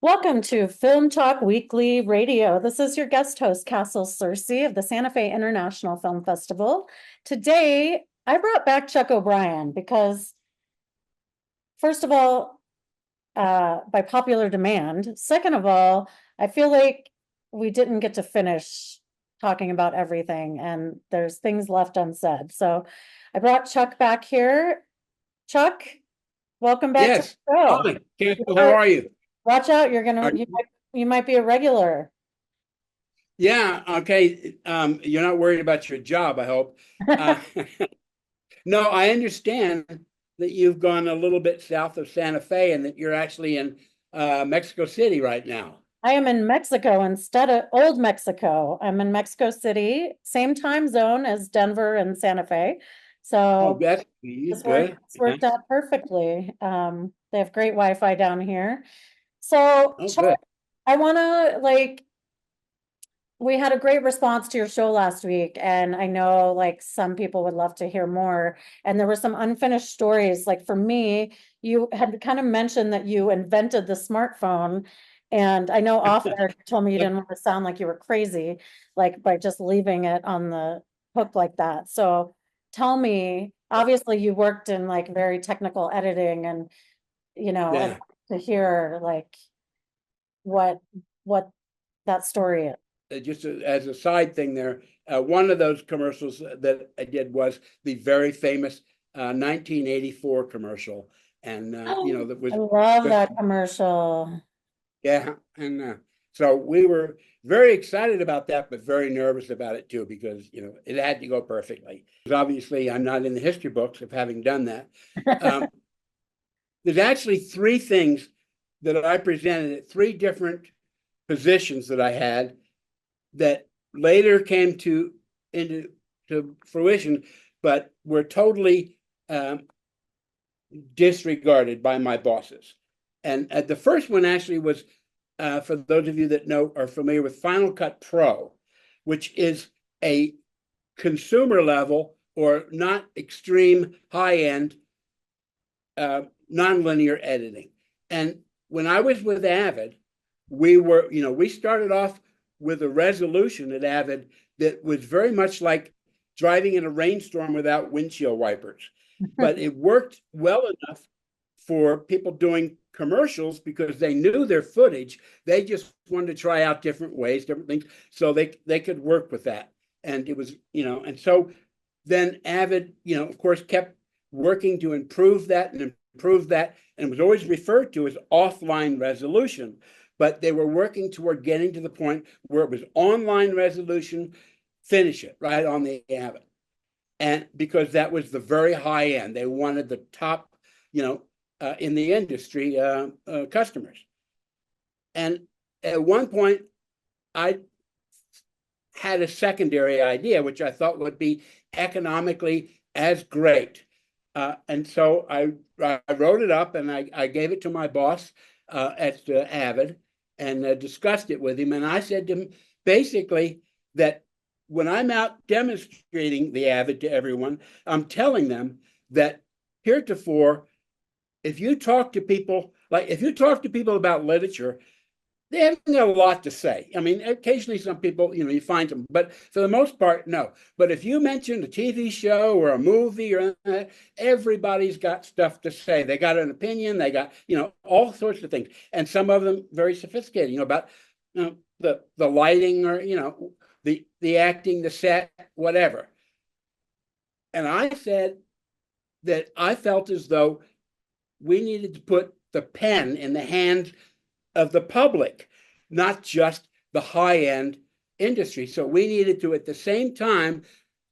Welcome to Film Talk Weekly Radio. This is your guest host, Castle Cersei of the Santa Fe International Film Festival. Today, I brought back Chuck O'Brien because, first of all, by popular demand. Second of all, I feel like we didn't get to finish talking about everything and there's things left unsaid. So I brought Chuck back here. Chuck, welcome back to Yes. the show. Hi, Cancel. How are you? Watch out, Are you might be a regular. Yeah, okay. You're not worried about your job, I hope. Uh, no, I understand that you've gone a little bit south of Santa Fe and that you're actually in Mexico City right now. I am in Mexico instead of Old Mexico. I'm in Mexico City, same time zone as Denver and Santa Fe. Oh, So that's good. this Yeah. worked out perfectly. They have great Wi-Fi down here. So Oh, Chuck, good. I want to we had a great response to your show last week, and I know some people would love to hear more. And there were some unfinished stories. Like for me, you had kind of mentioned that you invented the smartphone, and I know off air you told me you didn't want to sound like you were crazy, like by just leaving it on the hook like that. So tell me, obviously you worked in like very technical editing, and I'd Yeah. like to hear like what what that story is. Just as a side thing there, one of those commercials that I did was the very famous 1984 commercial. And, that I love was that commercial. Yeah, and so we were very excited about that, but very nervous about it too, because it had to go perfectly. Because obviously, I'm not in the history books of having done that. Um, there's actually three things that I presented at three different positions that I had that later came into fruition, but were totally disregarded by my bosses. And the first one actually was for those of you that are familiar with Final Cut Pro, which is a consumer level or not extreme high end nonlinear editing. And when I was with Avid, we started off with a resolution at Avid that was very much like driving in a rainstorm without windshield wipers. But it worked well enough for people doing commercials because they knew their footage. They just wanted to try out different ways, different things, so they could work with that. And it was, and so then Avid, of course, kept working to improve that and improve that, and it was always referred to as offline resolution. But they were working toward getting to the point where it was online resolution, finish it right on the Avid. And because that was the very high end, they wanted the top, in the industry customers. And at one point, I had a secondary idea, which I thought would be economically as great. And so I wrote it up and I gave it to my boss at Avid and discussed it with him. And I said to him basically that when I'm out demonstrating the Avid to everyone, I'm telling them that heretofore, if you talk to people about literature, they haven't got a lot to say. I mean, occasionally some people, you find them, but for the most part, no. But if you mention a TV show or a movie or everybody's got stuff to say. They got an opinion. They got, all sorts of things, and some of them very sophisticated. About the lighting or the acting, the set, whatever. And I said that I felt as though we needed to put the pen in the hands of the public, not just the high end industry. So we needed to, at the same time,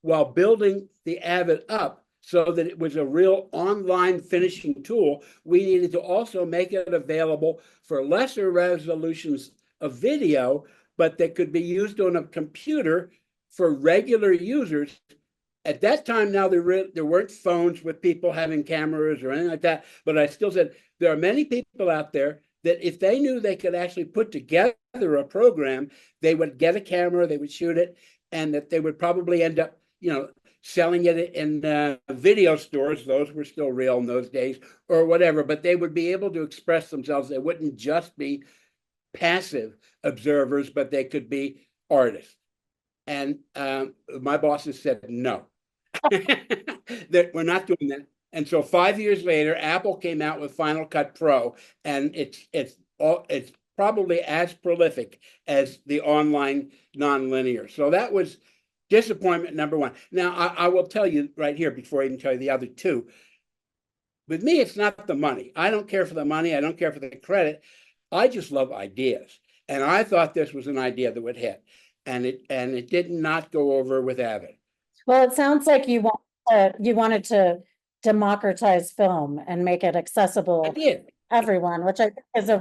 while building the Avid up so that it was a real online finishing tool, we needed to also make it available for lesser resolutions of video, but that could be used on a computer for regular users. At that time, now there weren't phones with people having cameras or anything like that. But I still said there are many people out there that if they knew they could actually put together a program, they would get a camera, they would shoot it, and that they would probably end up, selling it in video stores. Those were still real in those days, or whatever. But they would be able to express themselves. They wouldn't just be passive observers, but they could be artists. And my bosses said no, that we're not doing that. And so 5 years later, Apple came out with Final Cut Pro, and it's probably as prolific as the online nonlinear. So that was disappointment number one. Now, I will tell you right here before I even tell you the other two. With me, it's not the money. I don't care for the money. I don't care for the credit. I just love ideas. And I thought this was an idea that would hit. And it did not go over with Avid. Well, it sounds like you wanted to democratize film and make it I accessible did. to everyone, which I think is a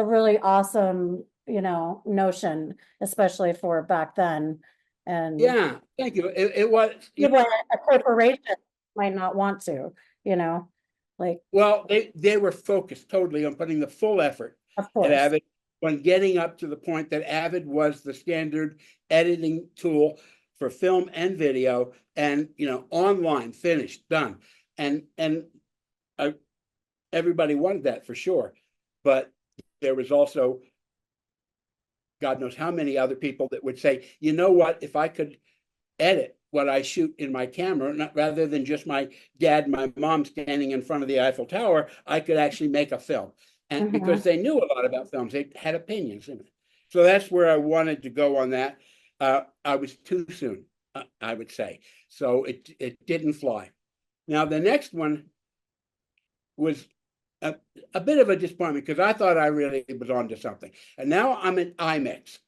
really awesome, notion, especially for back then. And Yeah, thank you. It was, people at a corporation might not want to, like, well, they were focused totally on putting the full effort of at course. Avid, on getting up to the point that Avid was the standard editing tool for film and video, and online, finished, done. And everybody wanted that for sure. But there was also God knows how many other people that would say, you know what, if I could edit what I shoot in my camera, rather than just my dad, my mom standing in front of the Eiffel Tower, I could actually make a film. And because they knew a lot about films, they had opinions in it. So that's where I wanted to go on that. I was too soon, I would say. So it didn't fly. Now, the next one was a bit of a disappointment because I thought I really was onto something. And now I'm in IMAX.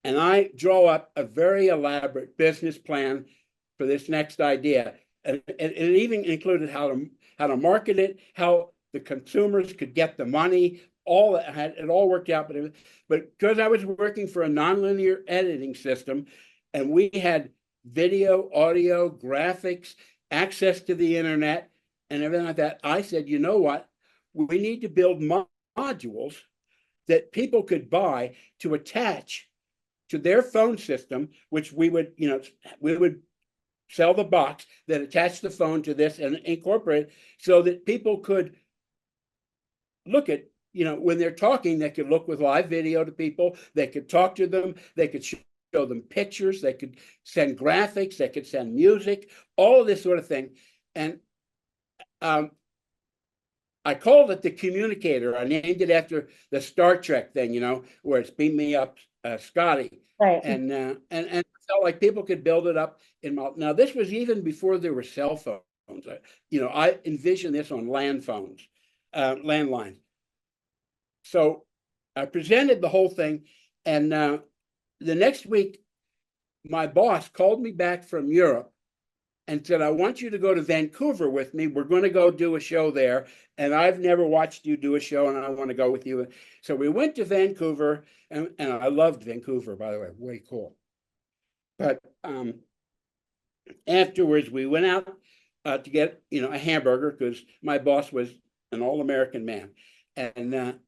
And I draw up a very elaborate business plan for this next idea. And it even included how to market it, how the consumers could get the money, all that it all worked out. But because I was working for a nonlinear editing system, and we had video, audio, graphics, access to the internet, and everything like that, I said, you know what? We need to build modules that people could buy to attach to their phone system, which we would sell the box that attached the phone to this and incorporate, so that people could look at, when they're talking, they could look with live video to people, they could talk to them, they could show them pictures, they could send graphics, they could send music, all of this sort of thing. And I called it the communicator. I named it after the Star Trek thing, where it's beam me up, Scotty. Right. And it felt like people could build it up now this was even before there were cell phones. I envisioned this on landlines. So I presented the whole thing, and the next week, my boss called me back from Europe and said, I want you to go to Vancouver with me. We're going to go do a show there. And I've never watched you do a show, and I want to go with you. So we went to Vancouver, and I loved Vancouver, by the way, way cool. But afterwards, we went out to get, a hamburger, because my boss was an all-American man. And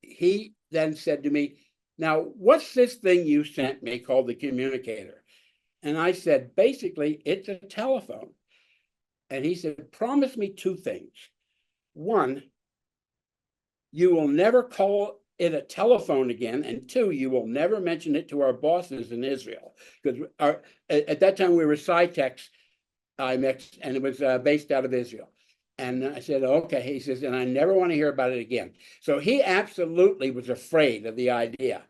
he then said to me, now, what's this thing you sent me called the communicator? And I said, basically, it's a telephone. And he said, promise me two things. One, you will never call it a telephone again. And two, you will never mention it to our bosses in Israel. Because at that time, we were Cytex IMAX, and it was based out of Israel. And I said, okay. He says, and I never want to hear about it again. So he absolutely was afraid of the idea.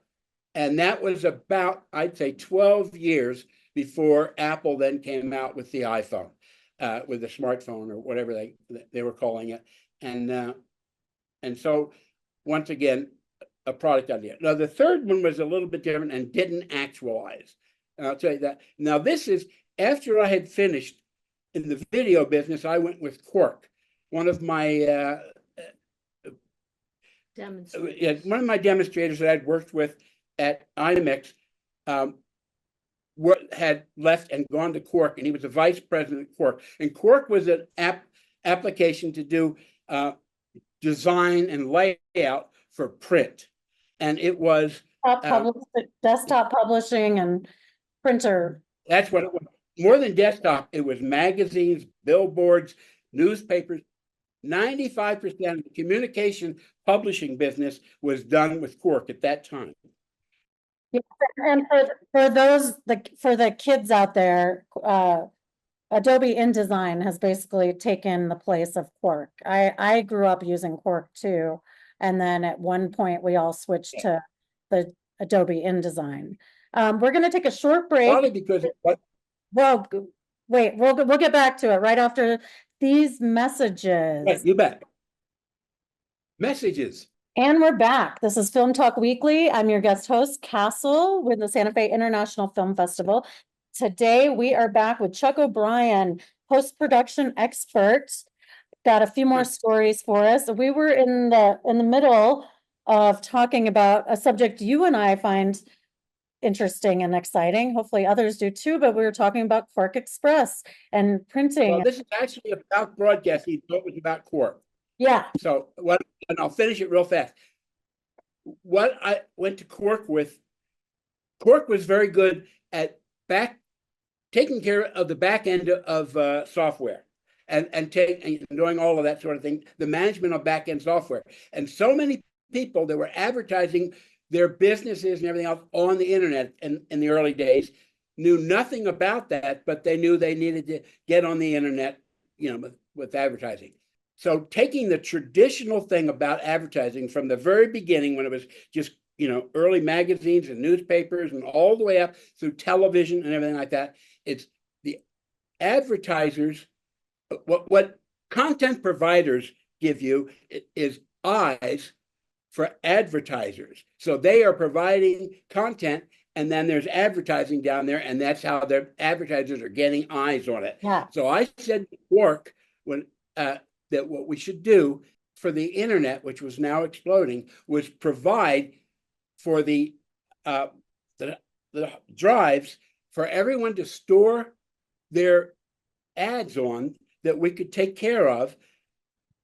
And that was about, I'd say, 12 years before Apple then came out with the iPhone, with the smartphone, or whatever they were calling it. And so, once again, a product idea. Now, the third one was a little bit different and didn't actualize. And I'll tell you that. Now, this is after I had finished in the video business. I went with Quark, one of my demonstrators that I'd worked with at IMAX, had left and gone to Quark, and he was the vice president of Quark. And Quark was an application to do design and layout for print. And it was desktop publishing and printer. That's what it was. More than desktop, it was magazines, billboards, newspapers. 95% of the communication publishing business was done with Quark at that time. And for those, for the kids out there, Adobe InDesign has basically taken the place of Quark. I grew up using Quark too. And then at one point we all switched to the Adobe InDesign. We're gonna take a short Probably break. because what Well, wait, we'll get back to it right after these messages. right, you bet. Messages. And we're back. This is Film Talk Weekly. I'm your guest host, Castle, with the Santa Fe International Film Festival. Today, we are back with Chuck O'Brien, post-production expert. Got a few more stories for us. We were in the middle of talking about a subject you and I find interesting and exciting. Hopefully others do too, but we were talking about Quark Express and printing. Well, this is actually about broadcasting, but it was about Quark. Yeah. So and I'll finish it real fast. What I went to Quark with, Quark was very good at taking care of the back end of software and doing all of that sort of thing, the management of back end software. And so many people that were advertising their businesses and everything else on the internet in the early days knew nothing about that, but they knew they needed to get on the internet, with advertising. So taking the traditional thing about advertising from the very beginning, when it was just, early magazines and newspapers and all the way up through television and everything like that, it's the advertisers, what content providers give you is eyes for advertisers. So they are providing content, and then there's advertising down there, and that's how their advertisers are getting eyes on it. Yeah. So I said to Quark that what we should do for the internet, which was now exploding, was provide for the drives for everyone to store their ads on that we could take care of.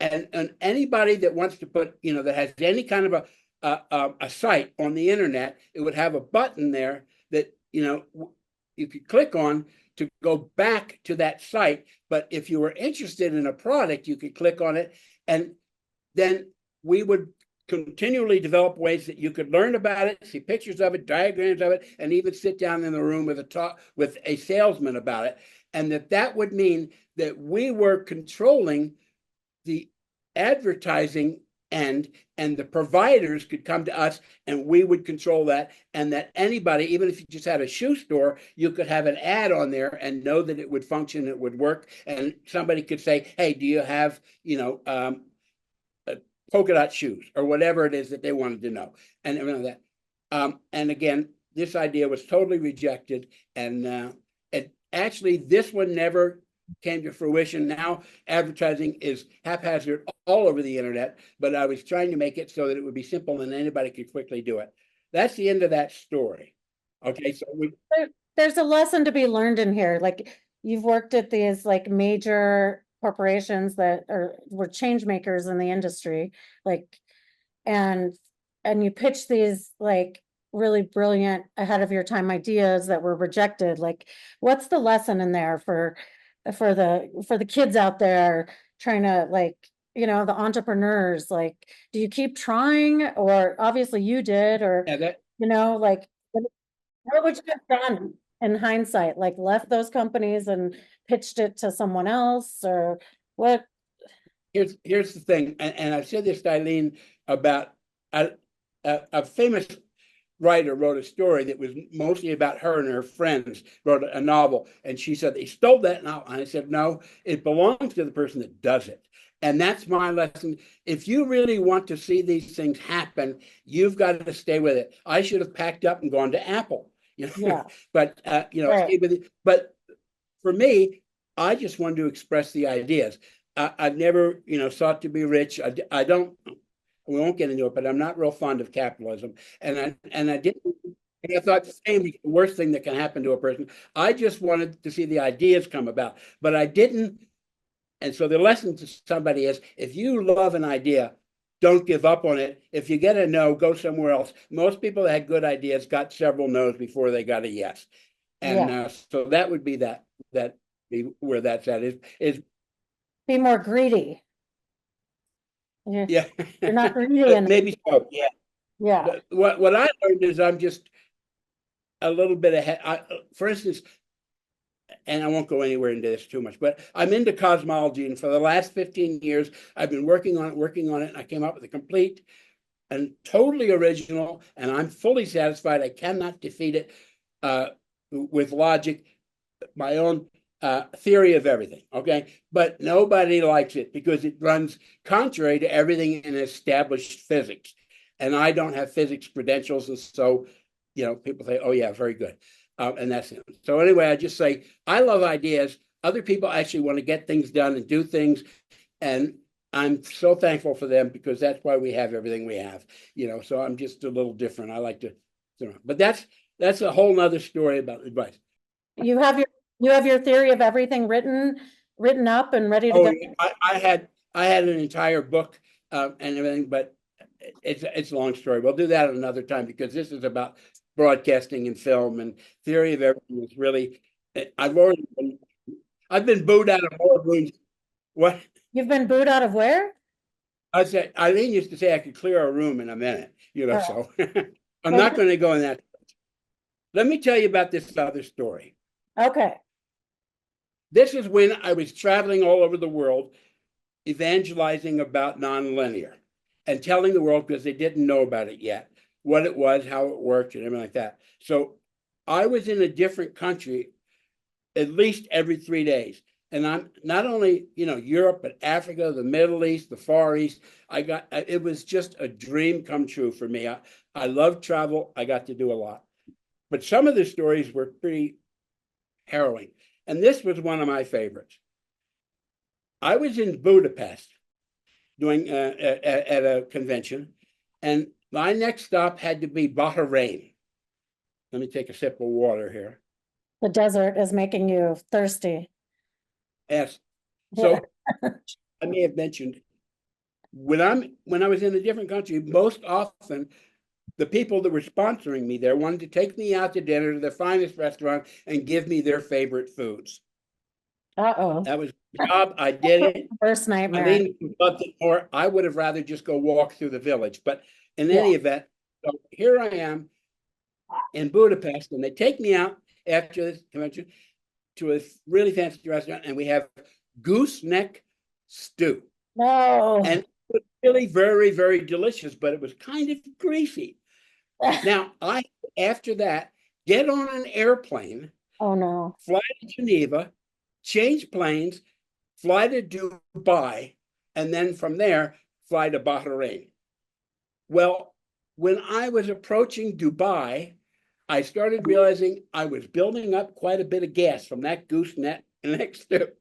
And anybody that wants to put, that has any kind of a site on the internet, it would have a button there that, you could click on to go back to that site. But if you were interested in a product, you could click on it. And then we would continually develop ways that you could learn about it, see pictures of it, diagrams of it, and even sit down in the room with a salesman about it. And that would mean that we were controlling the advertising end, and the providers could come to us and we would control that, and that anybody, even if you just had a shoe store, you could have an ad on there and know that it would function, it would work, and somebody could say, hey, do you have polka dot shoes or whatever it is that they wanted to know, and everything like that. And again, this idea was totally rejected, and actually this one never came to fruition. Now advertising is haphazard all over the internet, but I was trying to make it so that it would be simple and anybody could quickly do it. That's the end of that story. Okay, so there's a lesson to be learned in here. Like, you've worked at these major corporations that were change makers in the industry, and you pitch these really brilliant, ahead of your time ideas that were rejected. What's the lesson in there for the kids out there trying to the entrepreneurs? Do you keep trying, or obviously you did, or what would you have done in hindsight? Left those companies and pitched it to someone else, or what? Here's the thing, and I've said this to Eileen about a famous writer wrote a story that was mostly about her and her friends, wrote a novel, and she said they stole that novel. And I said, no, it belongs to the person that does it. And that's my lesson. If you really want to see these things happen, you've got to stay with it. I should have packed up and gone to Apple, Yeah. but Right. stay with it. But for me, I just wanted to express the ideas. I've never, sought to be rich. I don't. We won't get into it, but I'm not real fond of capitalism. And I didn't. And I thought the same is the worst thing that can happen to a person. I just wanted to see the ideas come about, but I didn't. And so the lesson to somebody is, if you love an idea, don't give up on it. If you get a no, go somewhere else. Most people that had good ideas got several no's before they got a yes. And so that would be where that's at is Be more greedy. You're, Yeah. you're not greedy enough. Maybe so. Yeah. Yeah. But what I learned is I'm just a little bit ahead. For instance, and I won't go anywhere into this too much, but I'm into cosmology, and for the last 15 years, I've been working on it, and I came up with a complete and totally original, and I'm fully satisfied. I cannot defeat it with logic, my own theory of everything. Okay, but nobody likes it because it runs contrary to everything in established physics, and I don't have physics credentials, and so people say, "Oh yeah, very good," and that's it. So anyway, I just say I love ideas. Other people actually want to get things done and do things, and I'm so thankful for them because that's why we have everything we have. So I'm just a little different. I like to, but that's a whole nother story about advice. You have your you have your theory of everything written up and ready to Oh, go. yeah, I had an entire book and everything, but it's a long story. We'll do that another time because this is about broadcasting and film and theory of everything is really. I've been booed out of more rooms. What You've been booed out of where? I said, Eileen used to say I could clear a room in a minute. Oh, So I'm well, not going to go in that. Let me tell you about this other story. okay. This is when I was traveling all over the world, evangelizing about nonlinear and telling the world because they didn't know about it yet, what it was, how it worked, and everything like that. So I was in a different country at least every 3 days. And I'm not only, Europe, but Africa, the Middle East, the Far East. It was just a dream come true for me. I love travel. I got to do a lot. But some of the stories were pretty harrowing. And this was one of my favorites. I was in Budapest doing at a convention, and my next stop had to be Bahrain. Let me take a sip of water here. The desert is making you thirsty. Yes. Yeah. So I may have mentioned when I was in a different country, most often the people that were sponsoring me there wanted to take me out to dinner to the finest restaurant and give me their favorite foods. Uh-oh. That was the job. I did it. Worst nightmare. Eileen loved it more. I would have rather just go walk through the village. But in Yeah. any event, so here I am in Budapest, and they take me out after this convention to a really fancy restaurant, and we have gooseneck stew. No. And it was really very, very delicious, but it was kind of greasy. Now, after that, get on an airplane, Oh no. fly to Geneva, change planes, fly to Dubai, and then from there, fly to Bahrain. Well, when I was approaching Dubai, I started realizing I was building up quite a bit of gas from that gooseneck next to.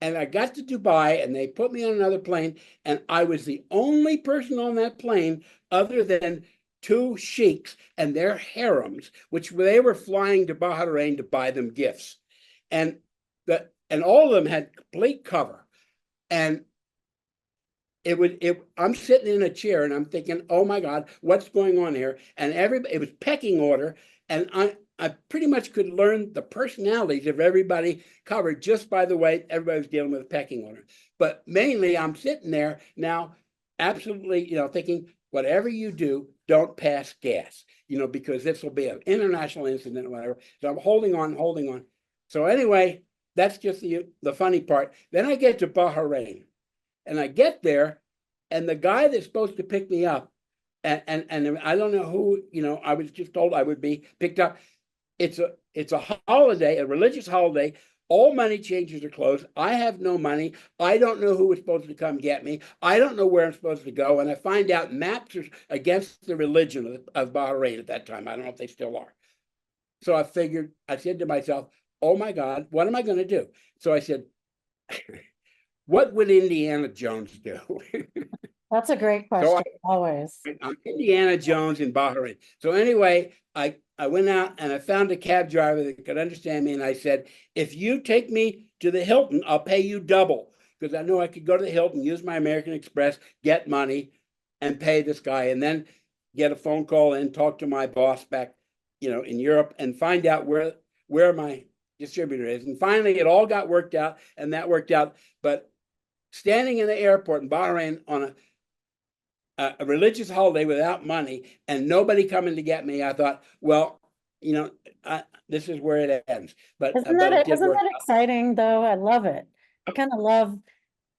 And I got to Dubai and they put me on another plane, and I was the only person on that plane other than two sheiks and their harems, which they were flying to Bahrain to buy them gifts. And all of them had complete cover. And I'm sitting in a chair and I'm thinking, oh my God, what's going on here? And it was pecking order. And I pretty much could learn the personalities of everybody covered just by the way everybody was dealing with a pecking order. But mainly I'm sitting there now, absolutely, thinking, whatever you do, don't pass gas, because this will be an international incident or whatever. So I'm holding on. So anyway, that's just the funny part. Then I get to Bahrain. And I get there, and the guy that's supposed to pick me up, and I don't know who, I was just told I would be picked up. It's a holiday, a religious holiday. All money changers are closed. I have no money. I don't know who is supposed to come get me. I don't know where I'm supposed to go. And I find out maps are against the religion of Bahrain at that time. I don't know if they still are. So I said to myself, oh my God, what am I going to do? So I said, what would Indiana Jones do? That's a great So question, always. I'm Indiana Jones in Bahrain. So anyway, I went out and I found a cab driver that could understand me. And I said, if you take me to the Hilton, I'll pay you double. Because I know I could go to the Hilton, use my American Express, get money, and pay this guy. And then get a phone call and talk to my boss back, in Europe and find out where my distributor is. And finally, it all got worked out, and that worked out. But standing in the airport in Bahrain on a religious holiday without money and nobody coming to get me, I thought, well, you know, this is where it ends. But it did Isn't work that out. exciting though? I love it. I kind of love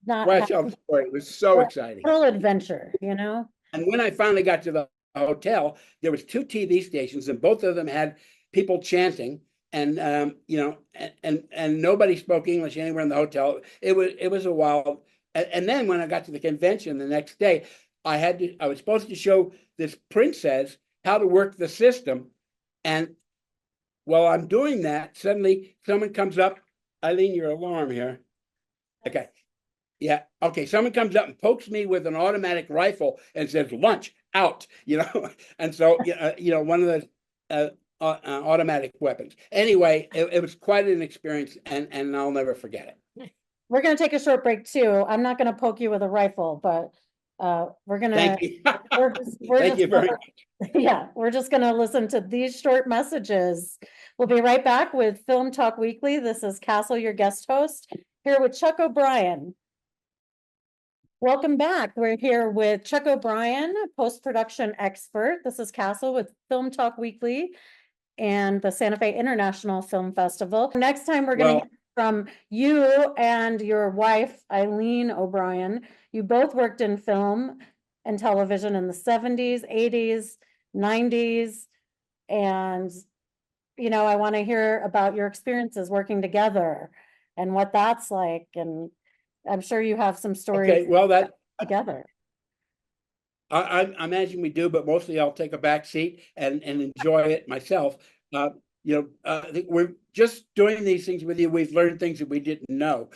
not Well, I tell having the story. It was so a exciting. little adventure, you know? And when I finally got to the hotel, there was two TV stations, and both of them had people chanting, and and nobody spoke English anywhere in the hotel. It was a wild. And then when I got to the convention the next day, I was supposed to show this princess how to work the system, and while I'm doing that, suddenly someone comes up. Eileen, your alarm here. Okay. Yeah. Okay. Someone comes up and pokes me with an automatic rifle and says, "Lunch out," And so, one of the automatic weapons. Anyway, it was quite an experience, and I'll never forget it. We're gonna take a short break too. I'm not gonna poke you with a rifle, but we're gonna, Thank you. we're Thank just you very gonna, much. yeah, we're just gonna listen to these short messages. We'll be right back with Film Talk Weekly. This is Castle, your guest host, here with Chuck O'Brien. Welcome back. We're here with Chuck O'Brien, post-production expert. This is Castle with Film Talk Weekly and the Santa Fe International Film Festival. Next time, we're going to Well, hear from you and your wife, Eileen O'Brien. You both worked in film and television in the 70s, 80s, 90s. And, I want to hear about your experiences working together and what that's like. And I'm sure you have some stories okay. Well, together. I imagine we do, but mostly I'll take a back seat and enjoy it myself. I think we're just doing these things with you. We've learned things that we didn't know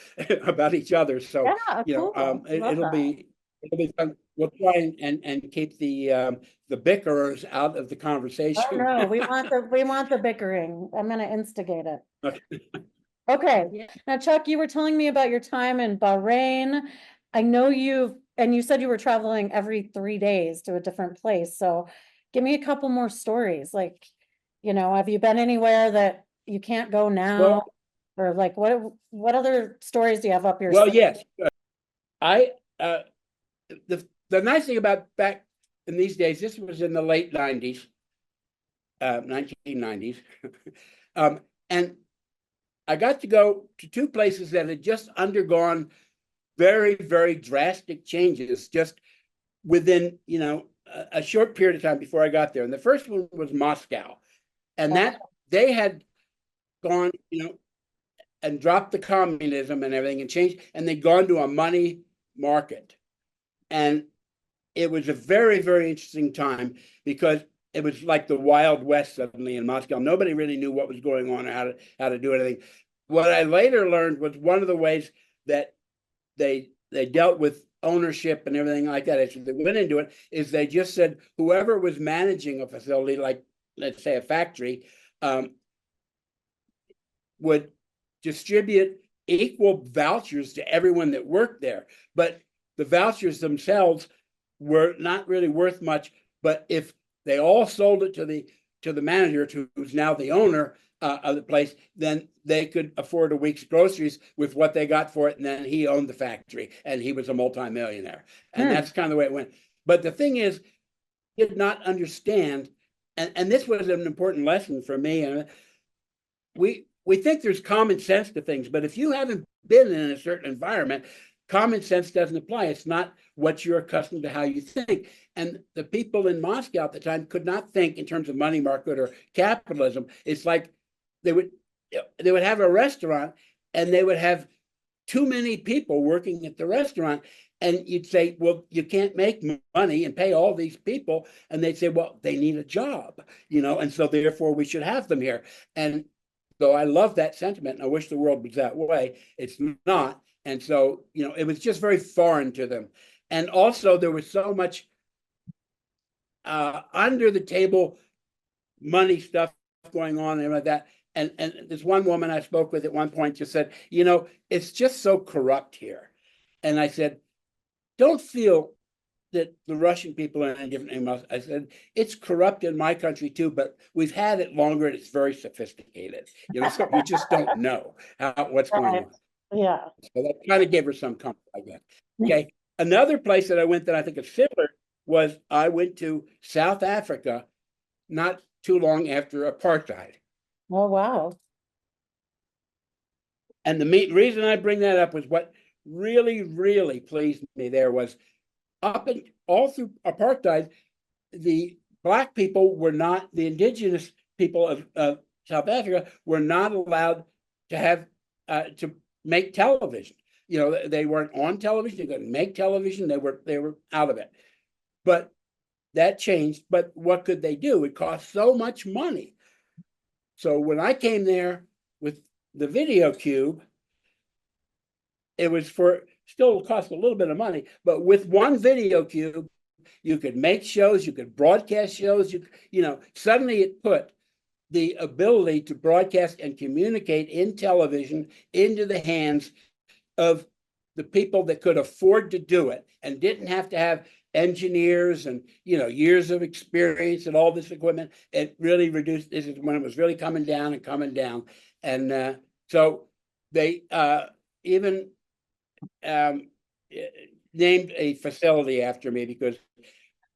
about each other. So, Yeah, cool. Love it'll that. be fun. We'll try and keep the bickerers out of the Oh, conversation. no, we want the bickering. I'm gonna instigate it. Okay. Okay, now Chuck, you were telling me about your time in Bahrain. I know you said you were traveling every 3 days to a different place, so give me a couple more stories, like, have you been anywhere that you can't go now? Well, Or like, what other stories do you have up your well, sleeve? yes. I the nice thing about back in these days, this was in the late 90s, 1990s. And I got to go to two places that had just undergone very, very drastic changes just within, a short period of time before I got there. And the first one was Moscow. And that they had gone, and dropped the communism and everything and changed, and they'd gone to a money market. And it was a very, very interesting time because it was like the Wild West suddenly in Moscow. Nobody really knew what was going on or how to do anything. What I later learned was one of the ways that they dealt with ownership and everything like that, as they went into it, is they just said whoever was managing a facility, like let's say a factory, would distribute equal vouchers to everyone that worked there. But the vouchers themselves were not really worth much. But if they all sold it to the manager, who's now the owner of the place, then they could afford a week's groceries with what they got for it. And then he owned the factory and he was a multimillionaire. And that's kind of the way it went. But the thing is, he did not understand, and this was an important lesson for me. And we think there's common sense to things, but if you haven't been in a certain environment, common sense doesn't apply. It's not what you're accustomed to, how you think. And the people in Moscow at the time could not think in terms of money market or capitalism. It's like they would have a restaurant and they would have too many people working at the restaurant. And you'd say, well, you can't make money and pay all these people. And they'd say, well, they need a job, and so therefore we should have them here. And so I love that sentiment, and I wish the world was that way. It's not. And so, it was just very foreign to them. And also there was so much under the table money stuff going on and like that. And this one woman I spoke with at one point just said, it's just so corrupt here. And I said, don't feel that the Russian people are any different than us. I said, it's corrupt in my country too, but we've had it longer and it's very sophisticated. So you just don't know what's going on. Yeah. So that kind of gave her some comfort, I guess. Okay. Another place that I went that I think is similar was I went to South Africa not too long after apartheid. Oh, wow. And the reason I bring that up was what really, really pleased me there was up and all through apartheid, the black people were not, the indigenous people of South Africa were not allowed to have to make television. You know, they weren't on television, they couldn't make television, they were out of it. But that changed. But what could they do? It cost so much money. So when I came there with the video cube, it was for still cost a little bit of money, but with one video cube, you could make shows, you could broadcast shows, you know, suddenly it put the ability to broadcast and communicate in television into the hands of the people that could afford to do it and didn't have to have engineers and, you know, years of experience and all this equipment. It really reduced. This is when it was really coming down and coming down. And so they even named a facility after me because,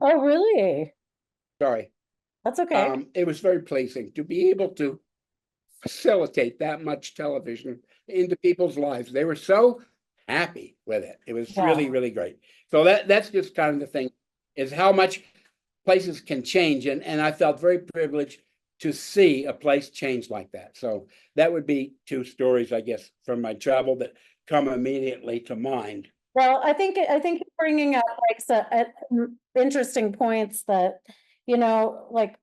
Oh, really? sorry, That's okay. it was very pleasing to be able to facilitate that much television into people's lives. They were so happy with it. It was Yeah. really, really great. So that's just kind of the thing, is how much places can change. And I felt very privileged to see a place change like that. So that would be two stories, I guess, from my travel that come immediately to mind. Well, I think you're bringing up like interesting points that, you know, like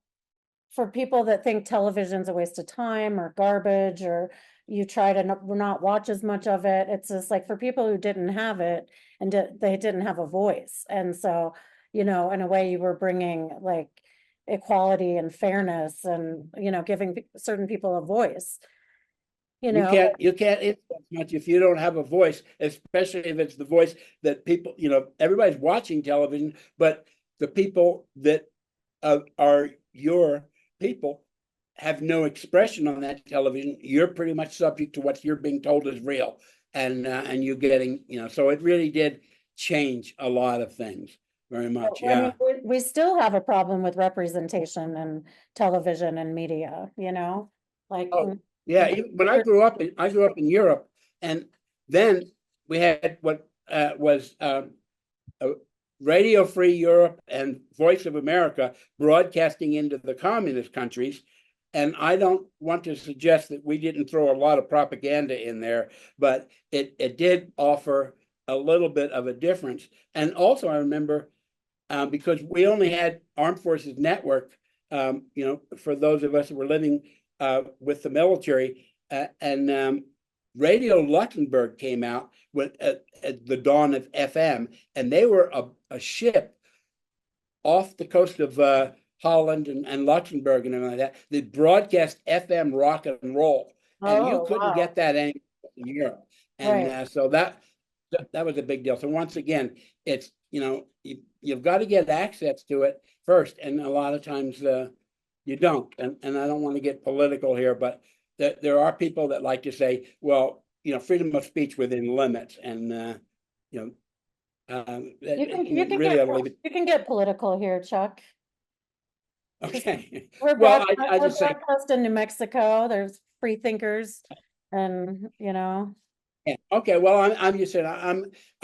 for people that think television's a waste of time or garbage, or you try to not watch as much of it. It's just like for people who didn't have it and they didn't have a voice. And so, you know, in a way you were bringing like equality and fairness and, you know, giving certain people a voice, you know. You can't influence much if you don't have a voice, especially if it's the voice that people, you know, everybody's watching television, but the people that are your people have no expression on that television. You're pretty much subject to what you're being told is real, and you're getting, you know. So it really did change a lot of things very much. I Yeah. mean, we still have a problem with representation in television and media, you know, like. Oh, yeah. When I grew up in Europe, and then we had what was Radio Free Europe and Voice of America broadcasting into the communist countries. And I don't want to suggest that we didn't throw a lot of propaganda in there, but it did offer a little bit of a difference. And also, I remember because we only had Armed Forces Network, you know, for those of us who were living with the military, and Radio Luxembourg came out at the dawn of FM, and they were a ship off the coast of Holland and Luxembourg and everything like that. They broadcast FM rock and roll, and you Oh, couldn't wow. get that anywhere in Europe. And Right. so that was a big deal. So once again, it's, you know, you've got to get access to it first, and a lot of times you don't. And I don't want to get political here, but there are people that like to say, well, you know, freedom of speech within limits, and you know, You can get political here, Chuck. Okay. We're Well, broadcast, I we're just say, broadcast in New Mexico. There's free thinkers, and you know. yeah. Okay. Well, I'm just saying,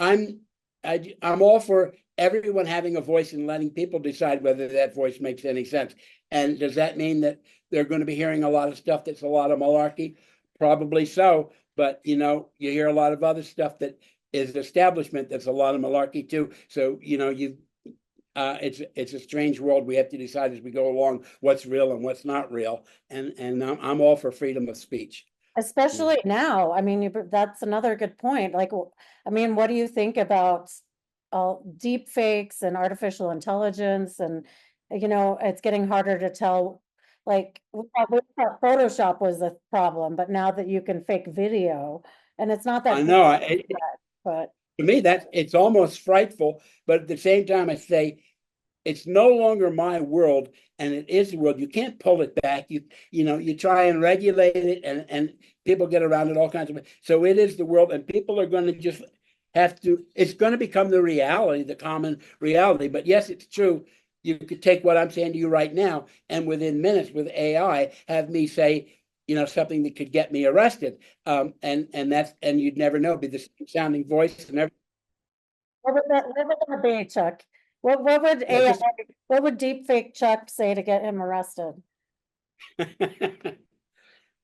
I'm all for everyone having a voice and letting people decide whether that voice makes any sense. And does that mean that they're going to be hearing a lot of stuff that's a lot of malarkey? Probably so. But you know, you hear a lot of other stuff that is establishment that's a lot of malarkey too. So you know, it's a strange world. We have to decide as we go along what's real and what's not real. And I'm all for freedom of speech. Especially now, I mean, that's another good point. Like, I mean, what do you think about deep fakes and artificial intelligence? And, you know, it's getting harder to tell, like, we thought Photoshop was a problem, but now that you can fake video, and it's not I that, know. but To me, it's almost frightful, but at the same time, I say it's no longer my world, and it is the world. You can't pull it back. You know, you try and regulate it, and people get around it all kinds of ways. So it is the world, and people are going to just have to, it's going to become the reality, the common reality. But yes, it's true. You could take what I'm saying to you right now, and within minutes with AI, have me say, something that could get me arrested. And you'd never know, be the same sounding voice and everything. What would that be, Chuck? What would Yeah, AI, what would deepfake Chuck say to get him arrested?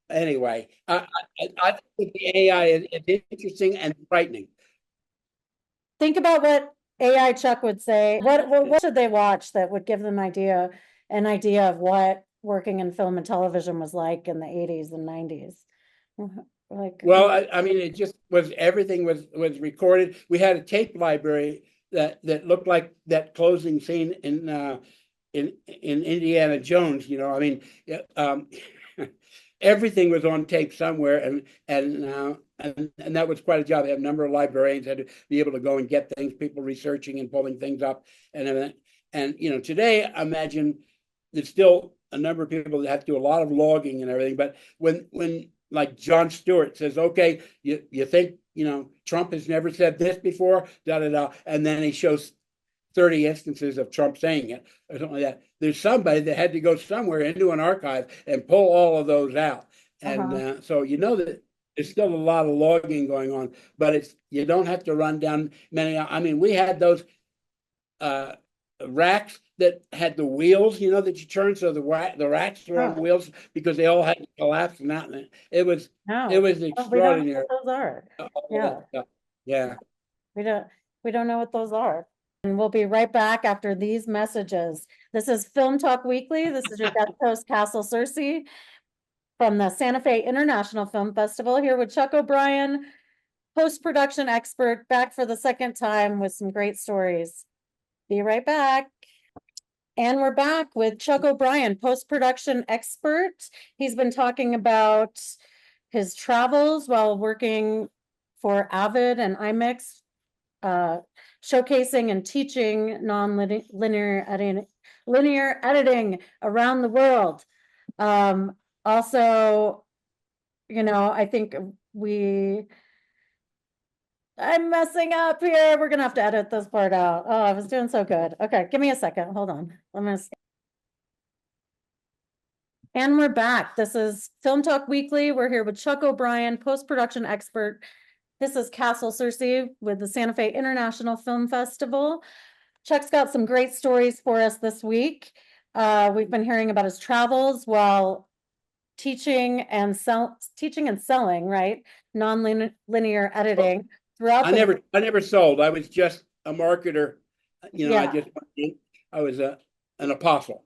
anyway, I think the AI is interesting and frightening. Think about what AI Chuck would say. What should they watch that would give them an idea of what working in film and television was like in the 80s and 90s? Like, Well, I mean, it just was, everything was recorded. We had a tape library that looked like that closing scene in Indiana Jones. I mean, everything was on tape somewhere, and that was quite a job. They had a number of librarians had to be able to go and get things, people researching and pulling things up and everything. And today, I imagine there's still a number of people that have to do a lot of logging and everything. But when like Jon Stewart says, okay, you think Trump has never said this before, da da da, and then he shows 30 instances of Trump saying it or something like that. There's somebody that had to go somewhere into an archive and pull all of those out. And so that there's still a lot of logging going on, but you don't have to run down many. I mean, we had those racks that had the wheels, that you turn, so the racks were on wheels because they all had to collapse and that. It was extraordinary. We don't know what those are. Yeah. Yeah. We don't know what those are. And we'll be right back after these messages. This is Film Talk Weekly. This is your guest host, Castle Cersei, from the Santa Fe International Film Festival, here with Chuck O'Brien, post-production expert, back for the second time with some great stories. Be right back. And we're back with Chuck O'Brien, post-production expert. He's been talking about his travels while working for Avid and IMAX, showcasing and teaching non-linear editing around the world. Also, I think I'm messing up here. We're gonna have to edit this part out. Oh, I was doing so good. Okay, give me a second. Hold on. And we're back. This is Film Talk Weekly. We're here with Chuck O'Brien, post-production expert. This is Castle Cersei with the Santa Fe International Film Festival. Chuck's got some great stories for us this week. We've been hearing about his travels while teaching and selling, right? Non-linear editing throughout. I never sold. I was just a marketer. I was an apostle.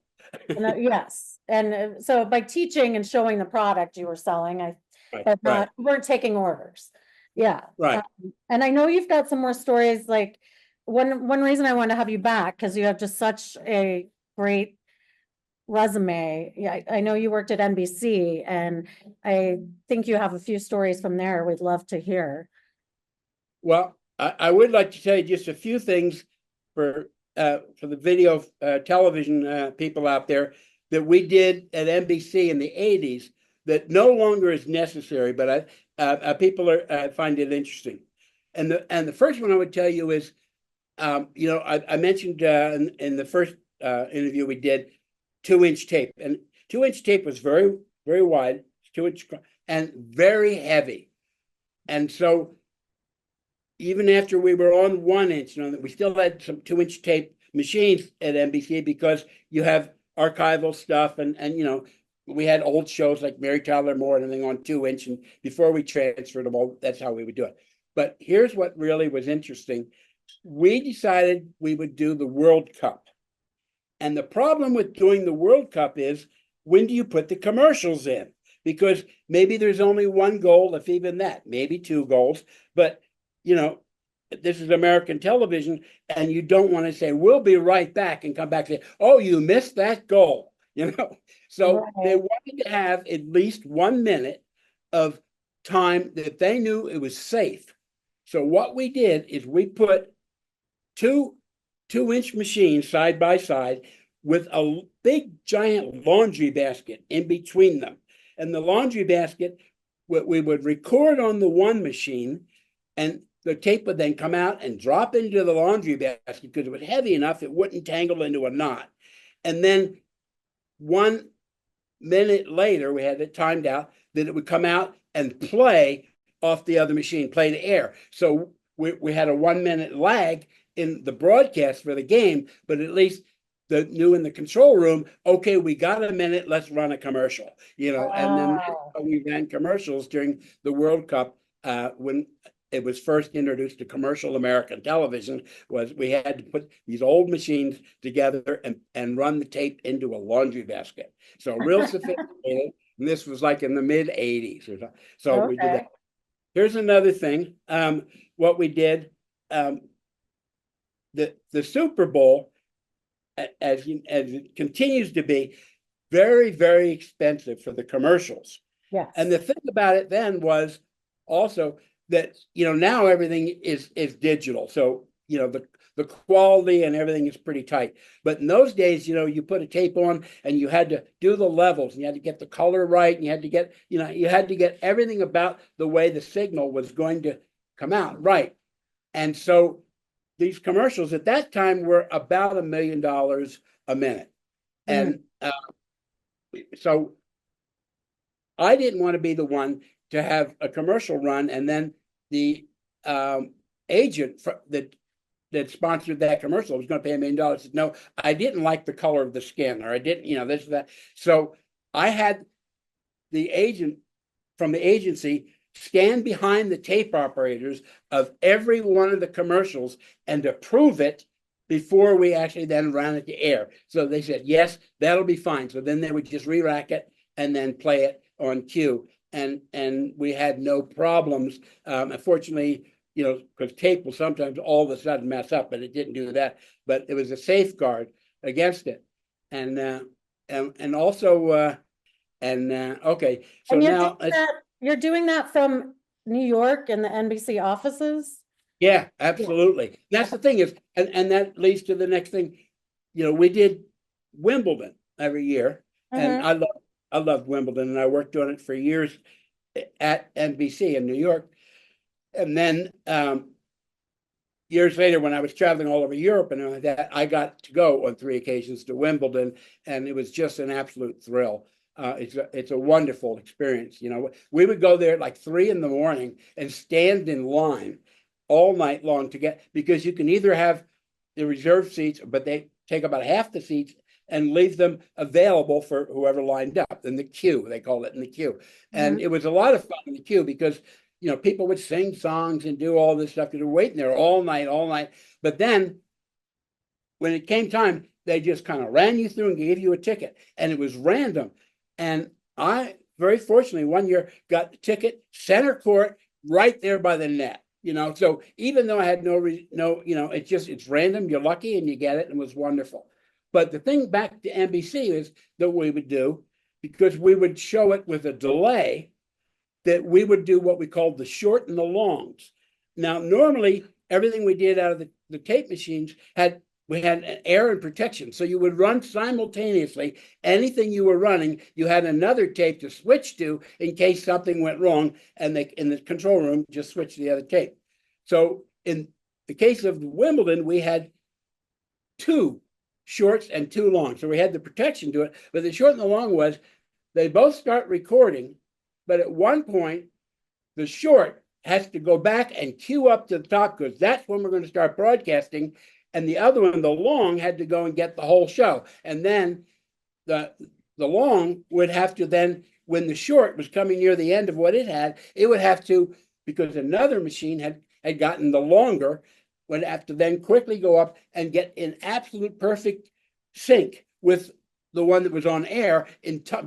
Yes. And so by teaching and showing the product you were selling, you weren't taking orders. Yeah. Right. And I know you've got some more stories. Like one reason I want to have you back, because you have just such a great resume. Yeah, I know you worked at NBC, and I think you have a few stories from there we'd love to hear. Well, I would like to tell you just a few things for the video television people out there that we did at NBC in the 80s that no longer is necessary, but people find it interesting. And the first one I would tell you is, I mentioned in the first interview we did 2-inch tape, and 2-inch tape was very, very wide, 2-inch and very heavy. And so even after we were on 1-inch, we still had some 2-inch tape machines at NBC because you have archival stuff and we had old shows like Mary Tyler Moore and everything on 2-inch, and before we transferred them all, that's how we would do it. But here's what really was interesting. We decided we would do the World Cup. And the problem with doing the World Cup is, when do you put the commercials in? Because maybe there's only one goal, if even that, maybe 2 goals. But, this is American television, and you don't want to say, we'll be right back, and come back and say, oh, you missed that goal. So They wanted to have at least 1 minute of time that they knew it was safe. So what we did is we put 2-inch machines side by side with a big giant laundry basket in between them. And the laundry basket, we would record on the one machine, and the tape would then come out and drop into the laundry basket because it was heavy enough it wouldn't tangle into a knot. And then 1 minute later, we had it timed out that it would come out and play off the other machine, play to air. So we had a 1 minute lag in the broadcast for the game, but at least knew in the control room, okay, we got a minute, let's run a commercial, and then we ran commercials during the World Cup when it was first introduced to commercial American television. Was we had to put these old machines together and run the tape into a laundry basket. So real sophisticated. And this was like in the mid 80s or so. So we did that. Here's another thing. What we did, the Super Bowl, as it continues to be, very, very expensive for the commercials. Yes. And the thing about it then was also that, now everything is digital. So, the quality and everything is pretty tight. But in those days, you put a tape on and you had to do the levels and you had to get the color right. And you had to get, you had to get everything about the way the signal was going to come out right. And so these commercials at that time were about $1 million a minute. And so I didn't want to be the one to have a commercial run and then the agent that sponsored that commercial was going to pay $1 million. Said, no, I didn't like the color of the skin, or I didn't, this, that. So I had the agent from the agency stand behind the tape operators of every one of the commercials and approve it before we actually then ran it to air. So they said, yes, that'll be fine. So then they would just re-rack it and then play it on cue. And we had no problems. Unfortunately, because tape will sometimes all of a sudden mess up, but it didn't do that. But it was a safeguard against it. And also, okay. So now you're doing that from New York and the NBC offices? Yeah, absolutely. That's the thing is, and that leads to the next thing. We did Wimbledon every year, and I loved Wimbledon, and I worked on it for years at NBC in New York. And then years later, when I was traveling all over Europe and all like that, I got to go on 3 occasions to Wimbledon, and it was just an absolute thrill. It's a wonderful experience. We would go there at like 3 a.m. and stand in line all night long to get, because you can either have the reserved seats, but they take about half the seats and leave them available for whoever lined up in the queue. They call it in the queue. And it was a lot of fun in the queue because, people would sing songs and do all this stuff. They were waiting there all night. But then when it came time, they just kind of ran you through and gave you a ticket, and it was random. And I, very fortunately, one year got the ticket center court right there by the net. So even though I had it's random, you're lucky and you get it, and it was wonderful. But the thing back to NBC is that we would do, because we would show it with a delay, that we would do what we called the short and the longs. Now, normally everything we did out of the tape machines we had an air and protection. So you would run simultaneously. Anything you were running, you had another tape to switch to in case something went wrong, and they, in the control room, just switch to the other tape. So in the case of Wimbledon, we had 2 shorts and 2 longs. So we had the protection to it, but the short and the long was they both start recording, but at one point, the short has to go back and queue up to the top because that's when we're going to start broadcasting. And the other one, the long, had to go and get the whole show. And then the long would have to then, when the short was coming near the end of what it would have to, because another machine had gotten the longer, would have to then quickly go up and get in absolute perfect sync with the one that was on air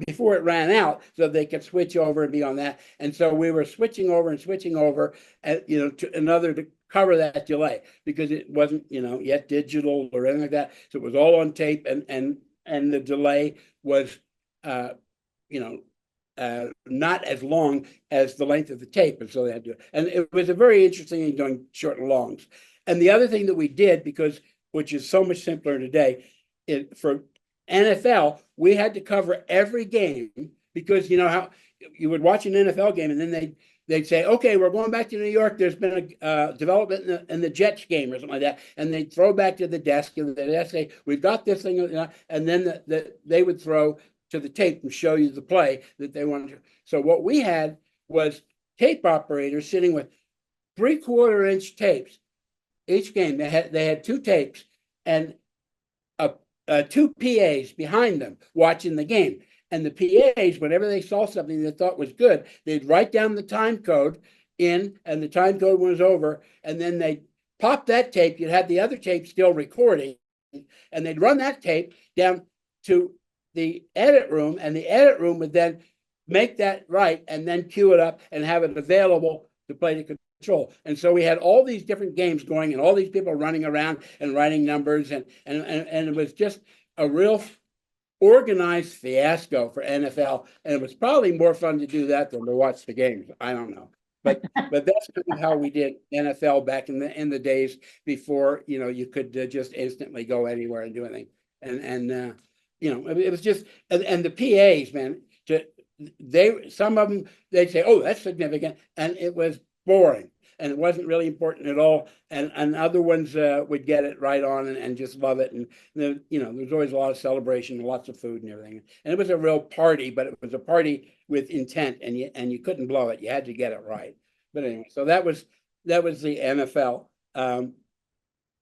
before it ran out, so they could switch over and be on that. And so we were switching over, and to another to cover that delay, because it wasn't yet digital or anything like that. So it was all on tape, and the delay was not as long as the length of the tape, and so they had to. And it was a very interesting thing doing short and longs. And the other thing that we did, which is so much simpler today, for NFL, we had to cover every game, because how you would watch an NFL game and then they'd say, okay, we're going back to New York. There's been a development in the Jets game or something like that. And they'd throw back to the desk and they'd say, we've got this thing. And then they would throw to the tape and show you the play that they wanted to. So what we had was tape operators sitting with 3/4 inch tapes each game. They had two tapes and two PAs behind them watching the game. And the PAs, whenever they saw something they thought was good, they'd write down the time code in, and the time code was over, and then they'd pop that tape. You'd have the other tape still recording, and they'd run that tape down to the edit room, and the edit room would then make that right and then cue it up and have it available to play the control. And so we had all these different games going and all these people running around and writing numbers, and it was just a real organized fiasco for NFL, and it was probably more fun to do that than to watch the games. I don't know, but that's kind of how we did NFL back in the days before you could just instantly go anywhere and do anything. And it was just and the PAs, man, some of them they'd say, oh, that's significant, and it was boring. And it wasn't really important at all. And other ones would get it right on and just love it. And there's always a lot of celebration and lots of food and everything. And it was a real party, but it was a party with intent, and you couldn't blow it. You had to get it right. But anyway, so that was the NFL at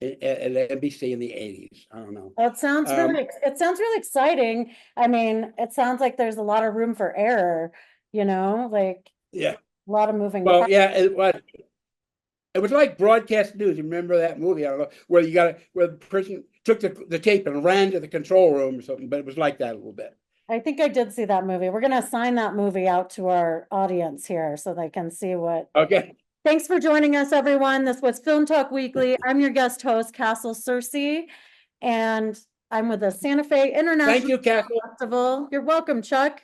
NBC in the 80s. I don't know. It sounds really exciting. I mean, it sounds like there's a lot of room for error, like yeah, a lot of moving well, parts. yeah, it was. It was like broadcast news. You remember that movie? I don't know where the person took the tape and ran to the control room or something, but it was like that a little bit. I think I did see that movie. We're going to assign that movie out to our audience here so they can see what. Okay. Thanks for joining us, everyone. This was Film Talk Weekly. I'm your guest host, Castle Cersei, and I'm with the Santa Fe International Thank you, Castle. Festival. You're welcome, Chuck.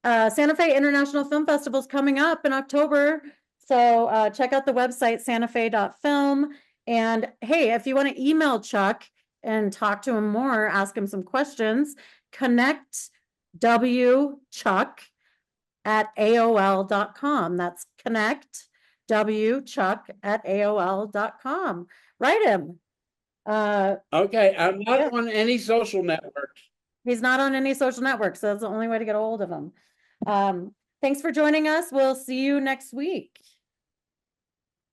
Santa Fe International Film Festival is coming up in October. So check out the website, santafe.film. And hey, if you want to email Chuck and talk to him more, ask him some questions, connect wchuck@aol.com. That's connect wchuck@aol.com. Write him. Okay, I'm not on any social networks. He's not on any social networks, so that's the only way to get a hold of him. Thanks for joining us. We'll see you next week.